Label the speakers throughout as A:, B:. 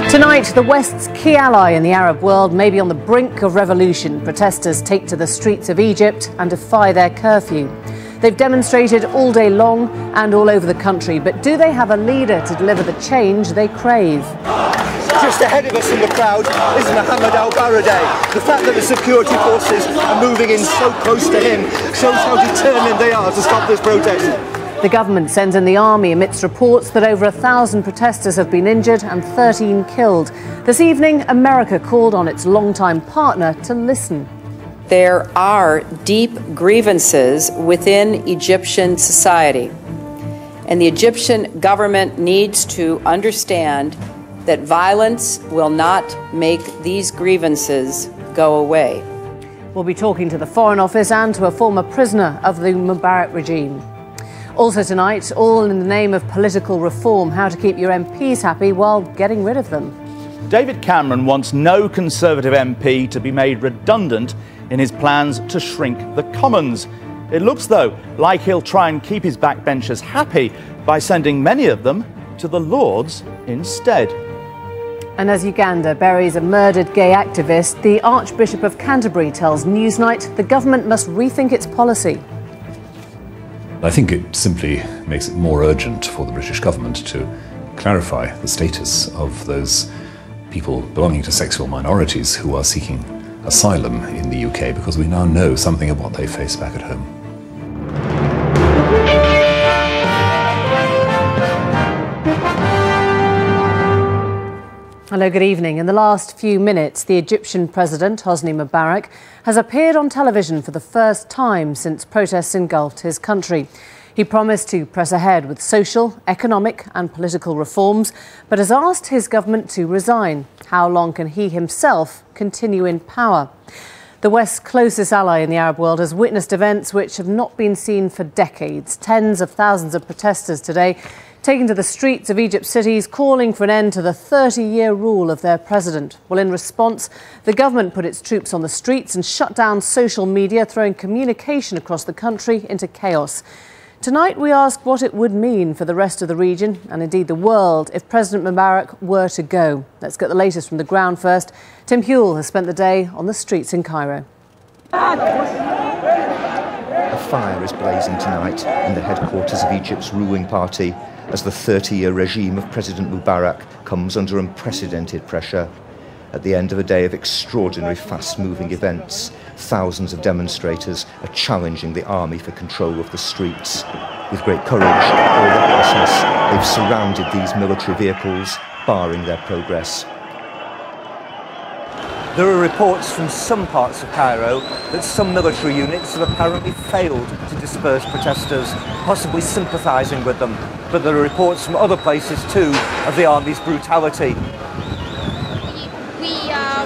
A: Tonight, the West's key ally in the Arab world may be on the brink of revolution. Protesters take to the streets of Egypt and defy their curfew. They've demonstrated all day long and all over the country, but do they have a leader to deliver the change they crave?
B: Just ahead of us in the crowd is Mohammed al-Baradei. The fact that the security forces are moving in so close to him shows how determined they are to stop this protest.
A: The government sends in the army amidst reports that over 1,000 protesters have been injured and 13 killed. This evening, America called on its longtime partner to listen.
C: There are deep grievances within Egyptian society, and the Egyptian government needs to understand that violence will not make these grievances go away.
A: We'll be talking to the Foreign Office and to a former prisoner of the Mubarak regime. Also tonight, all in the name of political reform, how to keep your MPs happy while getting rid of them.
D: David Cameron wants no Conservative MP to be made redundant in his plans to shrink the Commons. It looks, though, like he'll try and keep his backbenchers happy by sending many of them to the Lords instead.
A: And as Uganda buries a murdered gay activist, the Archbishop of Canterbury tells Newsnight the government must rethink its policy.
E: I think it simply makes it more urgent for the British government to clarify the status of those people belonging to sexual minorities who are seeking asylum in the UK, because we now know something of what they face back at home.
A: Hello, good evening. In the last few minutes, the Egyptian President Hosni Mubarak has appeared on television for the first time since protests engulfed his country. He promised to press ahead with social, economic and political reforms, but has asked his government to resign. How long can he himself continue in power? The West's closest ally in the Arab world has witnessed events which have not been seen for decades. Tens of thousands of protesters today taking to the streets of Egypt's cities, calling for an end to the 30-year rule of their president. Well, in response, the government put its troops on the streets and shut down social media, throwing communication across the country into chaos. Tonight, we ask what it would mean for the rest of the region, and indeed the world, if President Mubarak were to go. Let's get the latest from the ground first. Tim Hewell has spent the day on the streets in Cairo.
B: A fire is blazing tonight in the headquarters of Egypt's ruling party as the 30-year regime of President Mubarak comes under unprecedented pressure. At the end of a day of extraordinary fast-moving events, thousands of demonstrators are challenging the army for control of the streets. With great courage or recklessness, they've surrounded these military vehicles, barring their progress. There are reports from some parts of Cairo that some military units have apparently failed to disperse protesters, possibly sympathising with them. But there are reports from other places too of the army's brutality.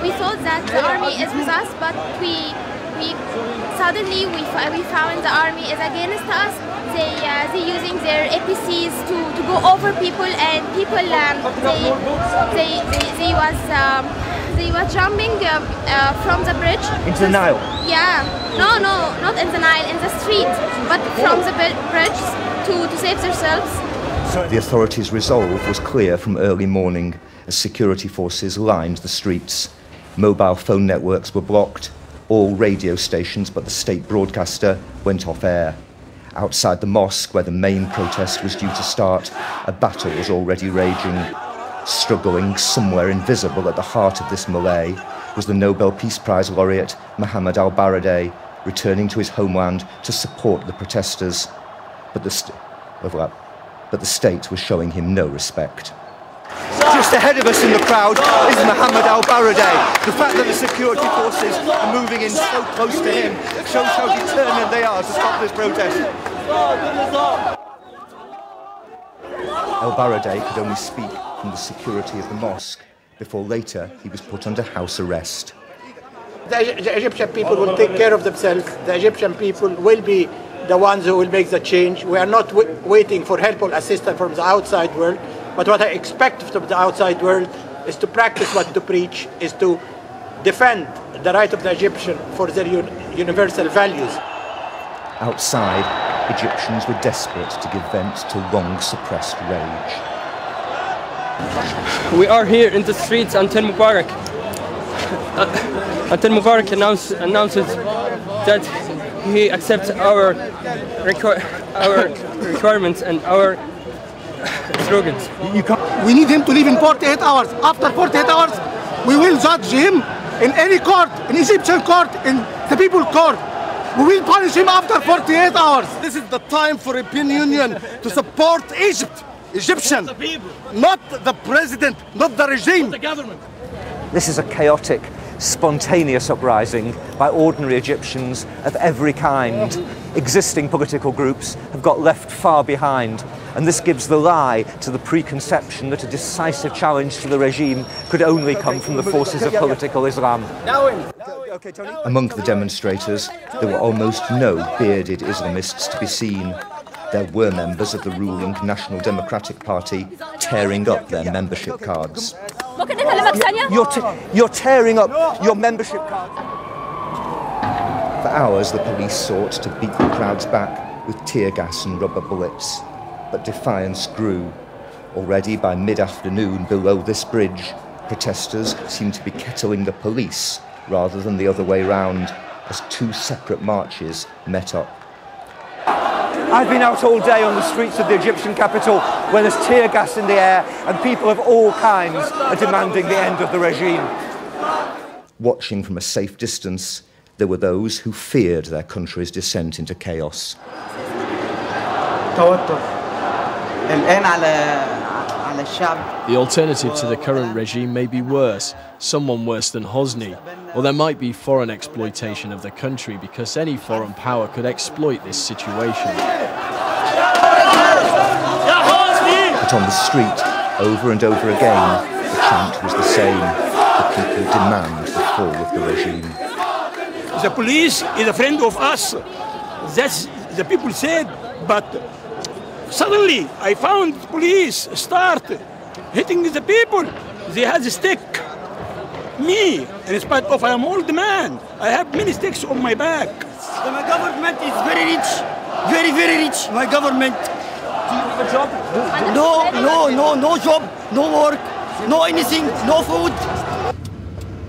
F: We thought that the army is with us, but suddenly we found the army is against us. They using their APCs to go over people, and people they were jumping from the bridge
B: into the Nile.
F: Yeah, no, not in the Nile, in the street, but from the bridge to save themselves.
B: The authorities' resolve was clear from early morning as security forces lined the streets. Mobile phone networks were blocked. All radio stations but the state broadcaster went off air. Outside the mosque, where the main protest was due to start, a battle was already raging. Struggling somewhere invisible at the heart of this melee was the Nobel Peace Prize laureate Mohammed al-Baradei, returning to his homeland to support the protesters. But the state was showing him no respect. Just ahead of us in the crowd is Mohammed al-Baradei. The fact that the security forces are moving in so close to him shows how determined they are to stop this protest. Al-Baradei could only speak from the security of the mosque before later he was put under house arrest.
G: The Egyptian people will take care of themselves. The Egyptian people will be the ones who will make the change. We are not waiting for help or assistance from the outside world, but what I expect from the outside world is to practice what to preach, is to defend the right of the Egyptian for their universal values.
B: Outside, Egyptians were desperate to give vent to long-suppressed rage.
H: We are here in the streets until Mubarak. Until Mubarak announces that he accepts our requirements and our slogans.
I: We need him to leave in 48 hours. After 48 hours, we will judge him in any court, in Egyptian court, in the people court. We will punish him after 48 hours. This is the time for European Union to support Egypt, Egyptian, not the president, not the regime.
J: The government.
B: This is a chaotic, spontaneous uprising by ordinary Egyptians of every kind. Existing political groups have got left far behind, and this gives the lie to the preconception that a decisive challenge to the regime could only come from the forces of political Islam. Among the demonstrators, there were almost no bearded Islamists to be seen. There were members of the ruling National Democratic Party tearing up their membership cards. You're tearing up your membership card. For hours, the police sought to beat the crowds back with tear gas and rubber bullets. But defiance grew. Already by mid-afternoon below this bridge, protesters seemed to be kettling the police rather than the other way round, as two separate marches met up. I've been out all day on the streets of the Egyptian capital where there's tear gas in the air and people of all kinds are demanding the end of the regime. Watching from a safe distance, there were those who feared their country's descent into chaos.
K: The alternative to the current regime may be worse, someone worse than Hosni, or there might be foreign exploitation of the country because any foreign power could exploit this situation.
B: But on the street, over and over again, the chant was the same. The people demand the fall of the regime.
J: The police is a friend of us. That's the people said, but suddenly I found police start hitting the people. They had a stick. Me, in spite of I am old man, I have many sticks on my back.
I: My government is very rich, very, very rich. My government.
J: Do you have a job?
I: No job, no work, no anything, no food.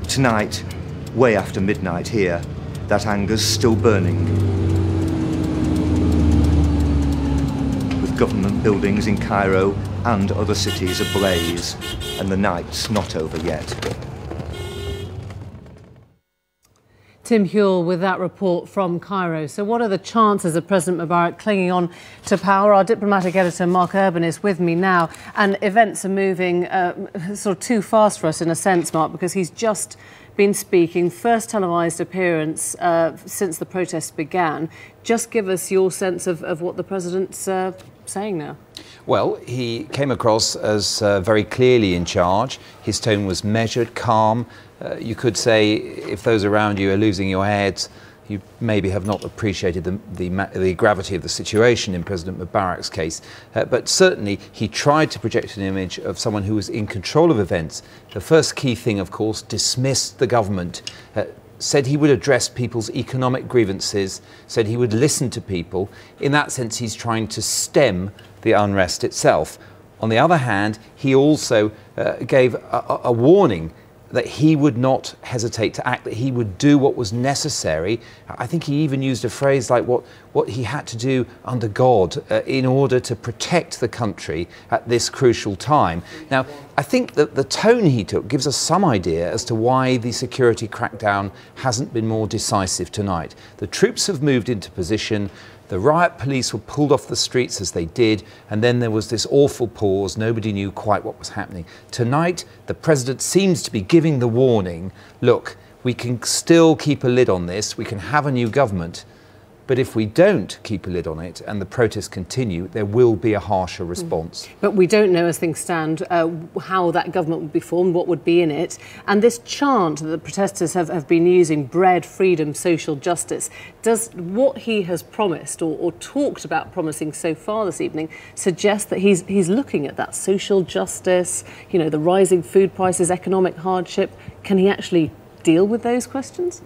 B: Tonight, way after midnight here, that anger's still burning. With government buildings in Cairo and other cities ablaze, and the night's not over yet.
A: Tim Hewell with that report from Cairo. So what are the chances of President Mubarak clinging on to power? Our diplomatic editor, Mark Urban, is with me now. And events are moving sort of too fast for us in a sense, Mark, because he's just been speaking, first televised appearance since the protests began. Just give us your sense of what the President's saying now.
L: Well, he came across as very clearly in charge. His tone was measured, calm. You could say if those around you are losing your heads, you maybe have not appreciated the gravity of the situation in President Mubarak's case. But certainly he tried to project an image of someone who was in control of events. The first key thing, of course, dismissed the government, said he would address people's economic grievances, said he would listen to people. In that sense, he's trying to stem the unrest itself. On the other hand, he also gave a warning that he would not hesitate to act, that he would do what was necessary. I think he even used a phrase like what he had to do under God in order to protect the country at this crucial time. Now, I think that the tone he took gives us some idea as to why the security crackdown hasn't been more decisive tonight. The troops have moved into position. The riot police were pulled off the streets as they did, and then there was this awful pause. Nobody knew quite what was happening. Tonight, the President seems to be giving the warning, look, we can still keep a lid on this, we can have a new government, but if we don't keep a lid on it and the protests continue, there will be a harsher response.
A: But we don't know, as things stand, how that government would be formed, what would be in it. And this chant that the protesters have been using, bread, freedom, social justice, does what he has promised or talked about promising so far this evening suggest that he's looking at that social justice, you know, the rising food prices, economic hardship? Can he actually deal with those questions?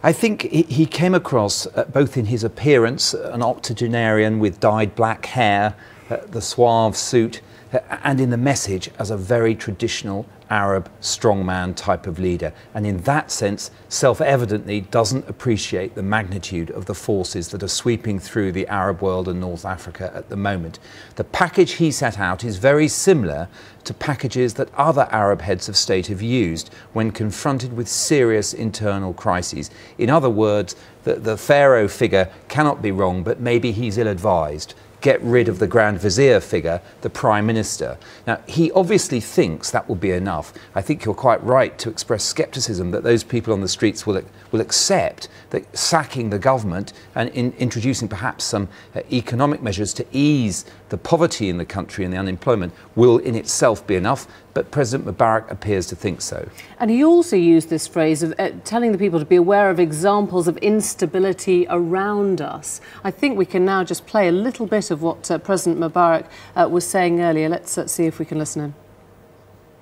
L: I think he came across, both in his appearance, an octogenarian with dyed black hair, the suave suit, and in the message as a very traditional Arab strongman type of leader, and in that sense self-evidently doesn't appreciate the magnitude of the forces that are sweeping through the Arab world and North Africa at the moment. The package he set out is very similar to packages that other Arab heads of state have used when confronted with serious internal crises. In other words, the Pharaoh figure cannot be wrong, but maybe he's ill-advised. Get rid of the Grand Vizier figure, the Prime Minister. Now, he obviously thinks that will be enough. I think you're quite right to express scepticism that those people on the streets will accept that sacking the government and introducing perhaps some economic measures to ease the poverty in the country and the unemployment will in itself be enough. But President Mubarak appears to think so. And
A: he also used this phrase of telling the people to be aware of examples of instability around us. I think we can now just play a little bit of what President Mubarak was saying earlier. Let's see if we can listen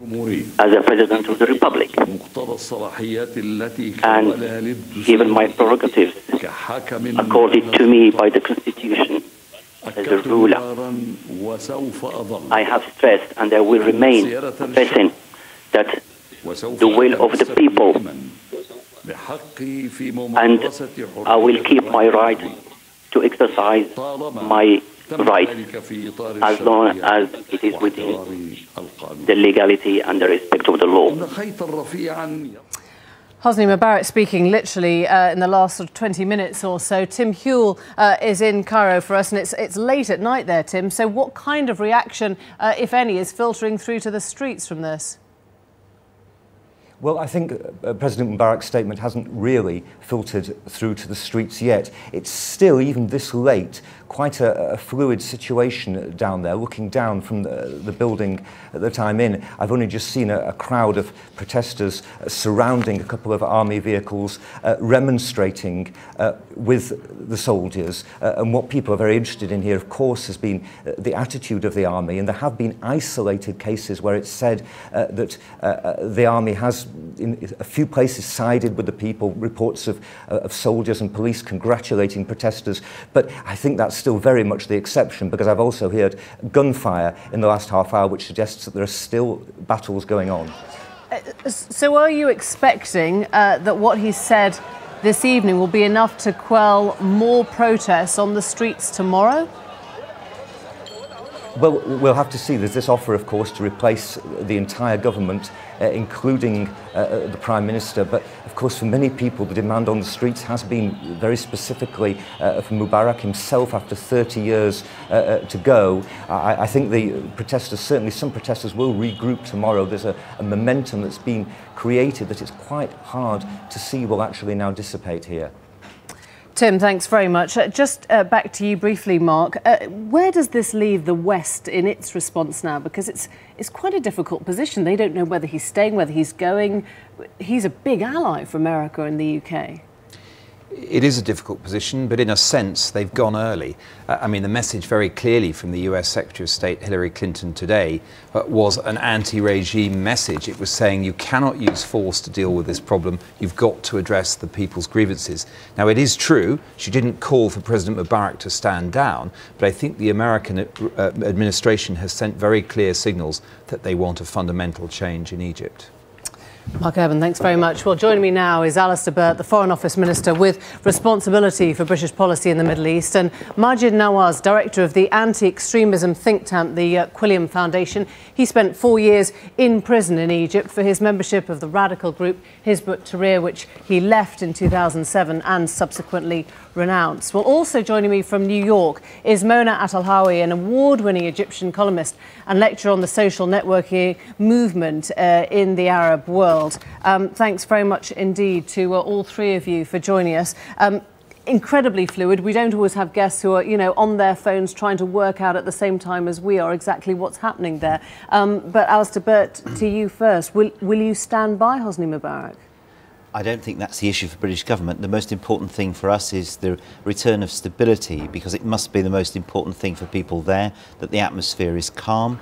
A: in.
M: As a President of the Republic, and given my prerogatives accorded to me by the Constitution as a ruler, I have stressed, and I will remain stressing, that the will of the people, and I will keep my right to exercise my right as long as it is within the legality and the respect of the law.
A: Hosni Mubarak speaking literally in the last sort of 20 minutes or so. Tim Huell is in Cairo for us, and it's late at night there, Tim. So what kind of reaction, if any, is filtering through to the streets from this?
B: Well, I think President Mubarak's statement hasn't really filtered through to the streets yet. It's still, even this late, quite a fluid situation down there. Looking down from the building that I'm in, I've only just seen a crowd of protesters surrounding a couple of army vehicles, remonstrating with the soldiers. And what people are very interested in here, of course, has been the attitude of the army. And there have been isolated cases where it's said that the army has, in a few places, sided with the people, reports of soldiers and police congratulating protesters. But I think that's still very much the exception, because I've also heard gunfire in the last half hour, which suggests that there are still battles going on.
A: So are you expecting that what he said this evening will be enough to quell more protests on the streets tomorrow?
B: Well, we'll have to see. There's this offer, of course, to replace the entire government, including the Prime Minister. But, of course, for many people, the demand on the streets has been very specifically from Mubarak himself after 30 years to go. I think the protesters, certainly some protesters, will regroup tomorrow. There's a momentum that's been created that it's quite hard to see will actually now dissipate here.
A: Tim, thanks very much. Just back to you briefly, Mark. Where does this leave the West in its response now? Because it's quite a difficult position. They don't know whether he's staying, whether he's going. He's a big ally for America and the UK.
L: It is a difficult position, but in a sense, they've gone early. I mean, the message very clearly from the US Secretary of State Hillary Clinton today was an anti-regime message. It was saying you cannot use force to deal with this problem. You've got to address the people's grievances. Now, it is true, she didn't call for President Mubarak to stand down, but I think the American administration has sent very clear signals that they want a fundamental change in Egypt.
A: Mark Urban, thanks very much. Well, joining me now is Alistair Burt, the Foreign Office Minister with responsibility for British policy in the Middle East, and Maajid Nawaz, Director of the anti-extremism think tank, the Quilliam Foundation. He spent 4 years in prison in Egypt for his membership of the radical group Hizb ut-Tahrir, which he left in 2007 and subsequently renounced. Well, also joining me from New York is Mona Eltahawy, an award-winning Egyptian columnist and lecturer on the social networking movement in the Arab world. Thanks very much indeed to all three of you for joining us. Incredibly fluid. We don't always have guests who are, on their phones trying to work out at the same time as we are exactly what's happening there. But Alistair Burt, to you first. Will you stand by Hosni Mubarak?
N: I don't think that's the issue for the British government. The most important thing for us is the return of stability, because it must be the most important thing for people there, that the atmosphere is calm.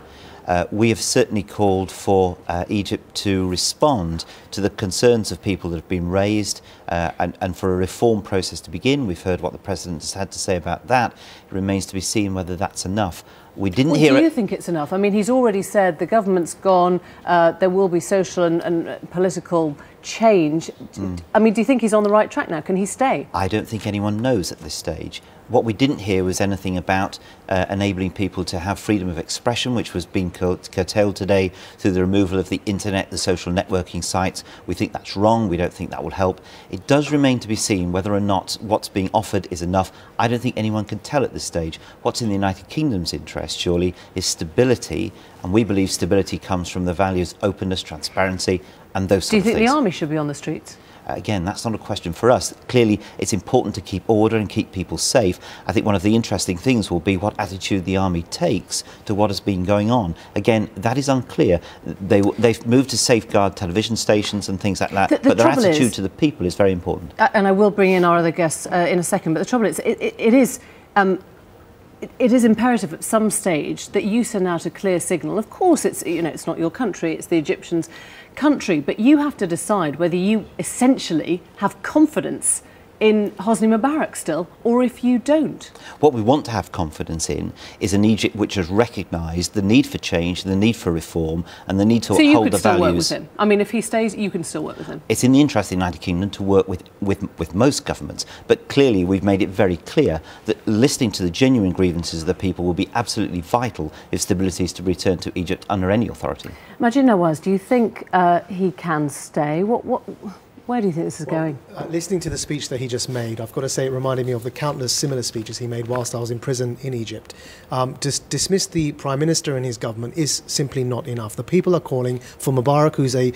N: We have certainly called for Egypt to respond to the concerns of people that have been raised and for a reform process to begin. We've heard what the President has had to say about that. It remains to be seen whether that's enough. We didn't hear
A: Do you think it's enough? I mean, he's already said the government's gone, there will be social and political change. I mean, do you think he's on the right track now? Can he stay?
N: I don't think anyone knows at this stage. What we didn't hear was anything about enabling people to have freedom of expression, which was being curtailed today through the removal of the internet, the social networking sites. We think that's wrong. We don't think that will help. It does remain to be seen whether or not what's being offered is enough. I don't think anyone can tell at this stage. What's in the United Kingdom's interest, surely, is stability, and we believe stability comes from the values openness, transparency, and those sort of things.
A: Do you think the army should be on the streets?
N: Again, that's not a question for us. Clearly, it's important to keep order and keep people safe. I think one of the interesting things will be what attitude the army takes to what has been going on. Again, that is unclear. They've moved to safeguard television stations and things like that, but their attitude to the people is very important.
A: And I will bring in our other guests in a second, but the trouble is, it is imperative at some stage that you send out a clear signal. Of course, it's not your country, it's the Egyptians' country, but you have to decide whether you essentially have confidence in Hosni Mubarak still, or if you don't.
N: What we want to have confidence in is an Egypt which has recognised the need for change, the need for reform, and the need to uphold the values. So you could still work with him?
A: I mean, if he stays, you can still work with him?
N: It's in the interest of the United Kingdom to work with most governments, but clearly we've made it very clear that listening to the genuine grievances of the people will be absolutely vital if stability is to return to Egypt under any authority.
A: Maajid Nawaz, do you think he can stay? Where do you think this is going?
O: Listening to the speech that he just made, I've got to say it reminded me of the countless similar speeches he made whilst I was in prison in Egypt. Dismiss the Prime Minister and his government is simply not enough. The people are calling for Mubarak, who's a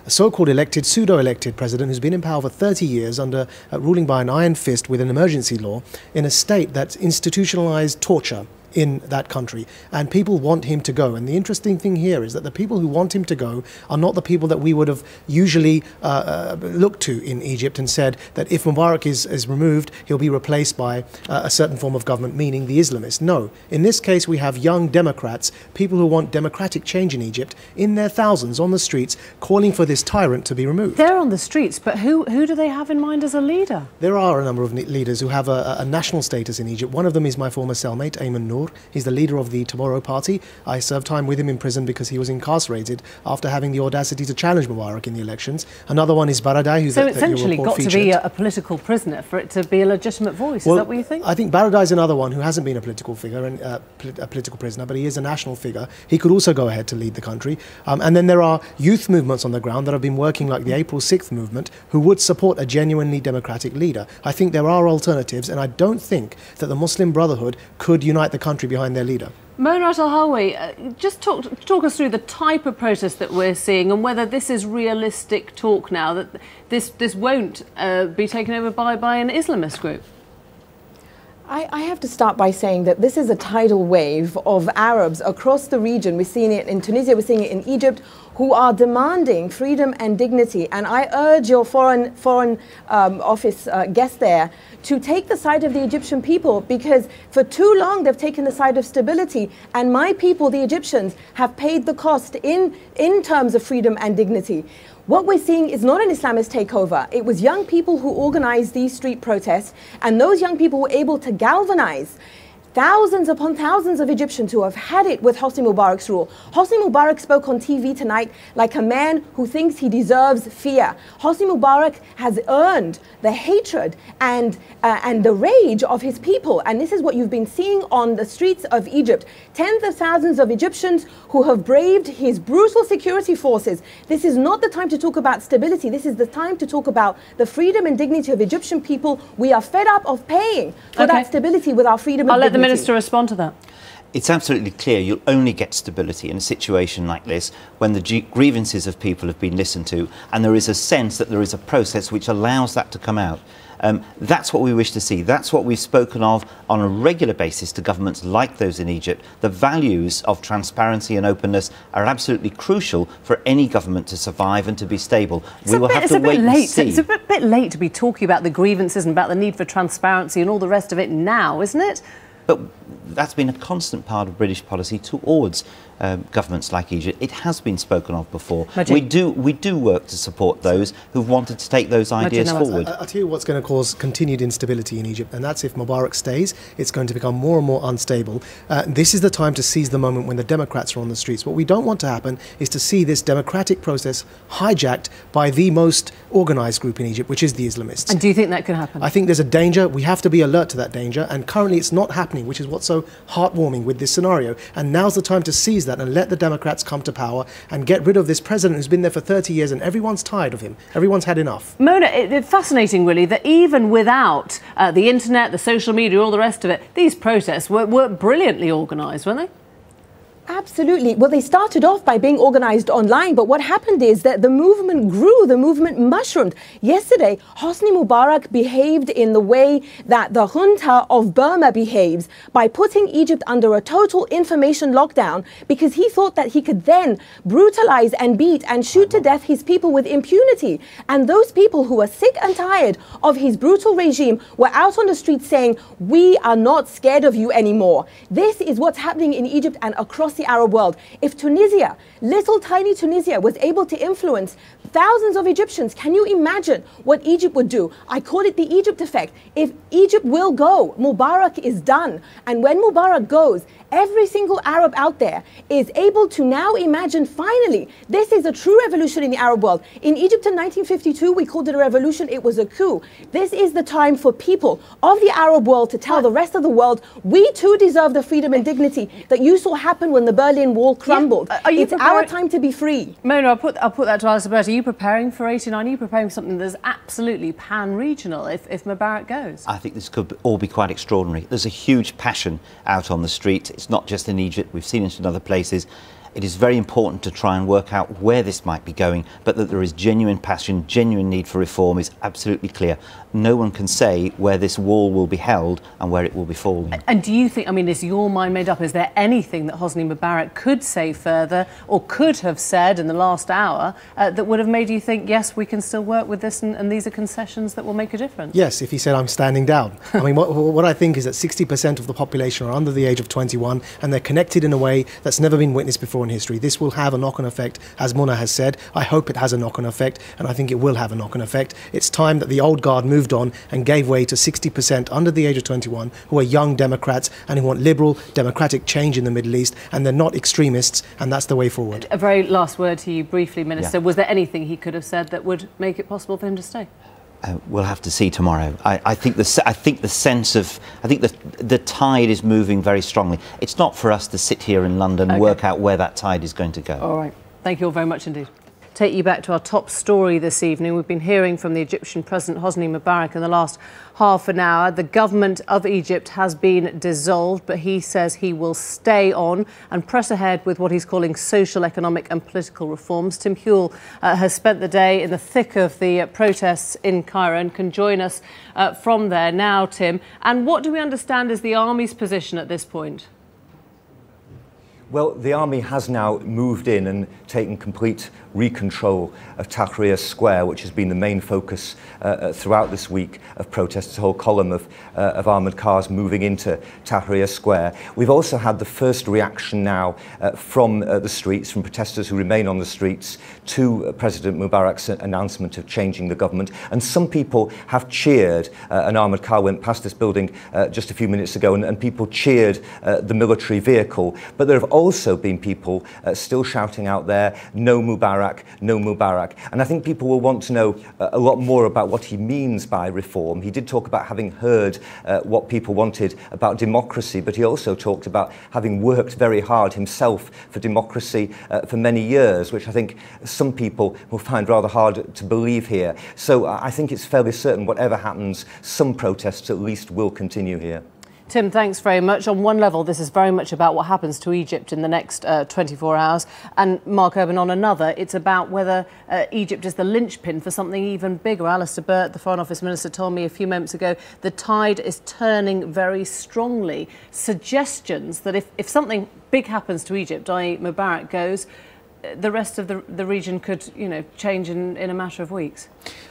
O: so-called elected, pseudo-elected president who's been in power for 30 years under ruling by an iron fist with an emergency law in a state that's institutionalized torture in that country, and people want him to go. And the interesting thing here is that the people who want him to go are not the people that we would have usually looked to in Egypt and said that if Mubarak is removed, he'll be replaced by a certain form of government, meaning the Islamists. No, in this case we have young Democrats, people who want democratic change in Egypt, in their thousands on the streets calling for this tyrant to be removed.
A: They're on the streets, but who do they have in mind as a leader?
O: There are a number of leaders who have a national status in Egypt. One of them is my former cellmate, Ayman Noor. He's the leader of the Tomorrow Party. I served time with him in prison because he was incarcerated after having the audacity to challenge Mubarak in the elections. Another one is Baradei, who's
A: so essentially got to be a political prisoner for it to be a legitimate voice. Is that what you think?
O: I think Baradei is another one who hasn't been a political figure and a political prisoner, but he is a national figure. He could also go ahead to lead the country. And then there are youth movements on the ground that have been working, like the April 6th movement, who would support a genuinely democratic leader. I think there are alternatives, and I don't think that the Muslim Brotherhood could unite the country behind their leader.
A: Eltahawy, just talk us through the type of protest that we're seeing and whether this is realistic talk now, that this won't be taken over by an Islamist group.
P: I have to start by saying that this is a tidal wave of Arabs across the region. We're seeing it in Tunisia, we're seeing it in Egypt, who are demanding freedom and dignity. And I urge your foreign office guest there to take the side of the Egyptian people, because for too long they've taken the side of stability. And my people, the Egyptians, have paid the cost in terms of freedom and dignity. What we're seeing is not an Islamist takeover. It was young people who organized these street protests, and those young people were able to galvanize thousands upon thousands of Egyptians who have had it with Hosni Mubarak's rule. Hosni Mubarak spoke on TV tonight like a man who thinks he deserves fear. Hosni Mubarak has earned the hatred and the rage of his people. And this is what you've been seeing on the streets of Egypt. Tens of thousands of Egyptians who have braved his brutal security forces. This is not the time to talk about stability. This is the time to talk about the freedom and dignity of Egyptian people. We are fed up of paying for that stability with our freedom and dignity.
A: Minister respond to that.
N: It's absolutely clear you'll only get stability in a situation like this when the grievances of people have been listened to and there is a sense that there is a process which allows that to come out. That's what we wish to see. That's what we've spoken of on a regular basis to governments like those in Egypt. The values of transparency and openness are absolutely crucial for any government to survive and to be stable. We will have to wait and see.
A: It's a bit late to be talking about the grievances and about the need for transparency and all the rest of it now, isn't it?
N: But that's been a constant part of British policy towards governments like Egypt. It has been spoken of before.
A: Maajid.
N: We do work to support those who've wanted to take those ideas forward.
O: I'll tell you what's going to cause continued instability in Egypt, and that's if Mubarak stays. It's going to become more and more unstable. This is the time to seize the moment when the Democrats are on the streets. What we don't want to happen is to see this democratic process hijacked by the most organised group in Egypt, which is the Islamists.
A: And do you think that could happen?
O: I think there's a danger. We have to be alert to that danger, and currently it's not happening, which is what's so heartwarming with this scenario. And now's the time to seize that and let the Democrats come to power and get rid of this president who's been there for 30 years and everyone's tired of him. Everyone's had enough.
A: Mona, it's fascinating really that even without the internet, the social media, all the rest of it, these protests were brilliantly organised, weren't they?
P: Absolutely. Well, they started off by being organised online, but what happened is that the movement grew, the movement mushroomed. Yesterday, Hosni Mubarak behaved in the way that the junta of Burma behaves, by putting Egypt under a total information lockdown, because he thought that he could then brutalise and beat and shoot to death his people with impunity. And those people who were sick and tired of his brutal regime were out on the streets saying, "We are not scared of you anymore." This is what's happening in Egypt and across the Arab world. If Tunisia, little tiny Tunisia, was able to influence thousands of Egyptians, can you imagine what Egypt would do? I call it the Egypt effect. If Egypt will go, Mubarak is done. And when Mubarak goes, every single Arab out there is able to now imagine, finally, this is a true revolution in the Arab world. In Egypt in 1952, we called it a revolution. It was a coup. This is the time for people of the Arab world to tell the rest of the world, we too deserve the freedom and dignity that you saw happen when the Berlin Wall crumbled.
A: Yeah.
P: It's our time to be free.
A: Mona, I'll put that to Alistair. Are you preparing for 89? Are you preparing for something that's absolutely pan-regional if Mubarak goes?
N: I think this could all be quite extraordinary. There's a huge passion out on the street. It's not just in Egypt. We've seen it in other places. It is very important to try and work out where this might be going, but that there is genuine passion, genuine need for reform is absolutely clear. No one can say where this wall will be held and where it will be falling.
A: And do you think, I mean, is your mind made up? Is there anything that Hosni Mubarak could say further or could have said in the last hour that would have made you think, yes, we can still work with this and these are concessions that will make a difference?
O: Yes, if he said, I'm standing down. I mean, what I think is that 60% of the population are under the age of 21 and they're connected in a way that's never been witnessed before in history. This will have a knock-on effect, as Mona has said. I hope it has a knock-on effect, and I think it will have a knock-on effect. It's time that the old guard moved on and gave way to 60% under the age of 21 who are young Democrats and who want liberal, democratic change in the Middle East, and they're not extremists, and that's the way forward.
A: A very last word to you briefly, Minister.
N: Yeah.
A: Was there anything he could have said that would make it possible for him to stay?
N: We'll have to see tomorrow. I think the tide is moving very strongly. It's not for us to sit here in London and work out where that tide is going to go.
A: All right. Thank you all very much indeed. Take you back to our top story this evening. We've been hearing from the Egyptian President Hosni Mubarak in the last half an hour. The government of Egypt has been dissolved, but he says he will stay on and press ahead with what he's calling social, economic and political reforms. Tim Huell has spent the day in the thick of the protests in Cairo and can join us from there now, Tim. And what do we understand is the army's position at this point?
B: Well, the army has now moved in and taken complete recontrol of Tahrir Square, which has been the main focus throughout this week of protests, a whole column of armoured cars moving into Tahrir Square. We've also had the first reaction now from the streets, from protesters who remain on the streets, to President Mubarak's announcement of changing the government. And some people have cheered. An armoured car went past this building just a few minutes ago, and people cheered the military vehicle. But there have also been people still shouting out there, "No Mubarak, no Mubarak." And I think people will want to know a lot more about what he means by reform. He did talk about having heard what people wanted about democracy, but he also talked about having worked very hard himself for democracy for many years, which I think some people will find rather hard to believe here. So I think it's fairly certain whatever happens, some protests at least will continue here.
A: Tim, thanks very much. On one level, this is very much about what happens to Egypt in the next 24 hours. And Mark Urban, on another, it's about whether Egypt is the linchpin for something even bigger. Alistair Burt, the Foreign Office Minister, told me a few moments ago the tide is turning very strongly. Suggestions that if something big happens to Egypt, i.e. Mubarak goes, the rest of the region could, change in a matter of weeks.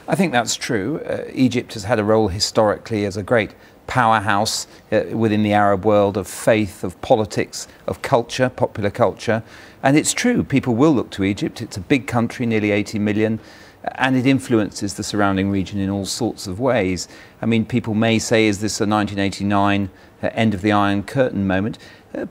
L: I think that's true. Egypt has had a role historically as a great powerhouse within the Arab world of faith, of politics, of culture, popular culture. And it's true, people will look to Egypt. It's a big country, nearly 80 million, and it influences the surrounding region in all sorts of ways. I mean, people may say, is this a 1989 end of the Iron Curtain moment?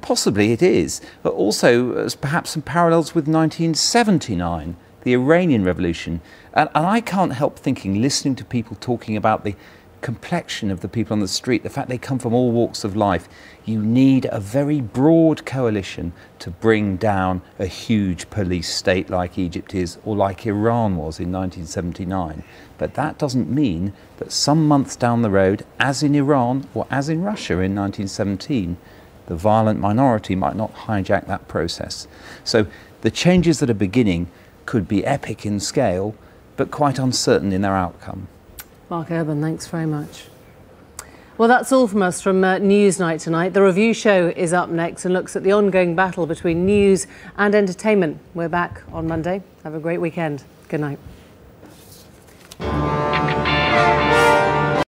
L: Possibly it is, but also as perhaps some parallels with 1979, the Iranian Revolution. And I can't help thinking, listening to people talking about the complexion of the people on the street, the fact they come from all walks of life, you need a very broad coalition to bring down a huge police state like Egypt is, or like Iran was in 1979. But that doesn't mean that some months down the road, as in Iran or as in Russia in 1917, the violent minority might not hijack that process. So the changes that are beginning could be epic in scale, but quite uncertain in their outcome.
A: Mark Urban, thanks very much. Well, that's all from us from Newsnight tonight. The review show is up next and looks at the ongoing battle between news and entertainment. We're back on Monday. Have a great weekend. Good night.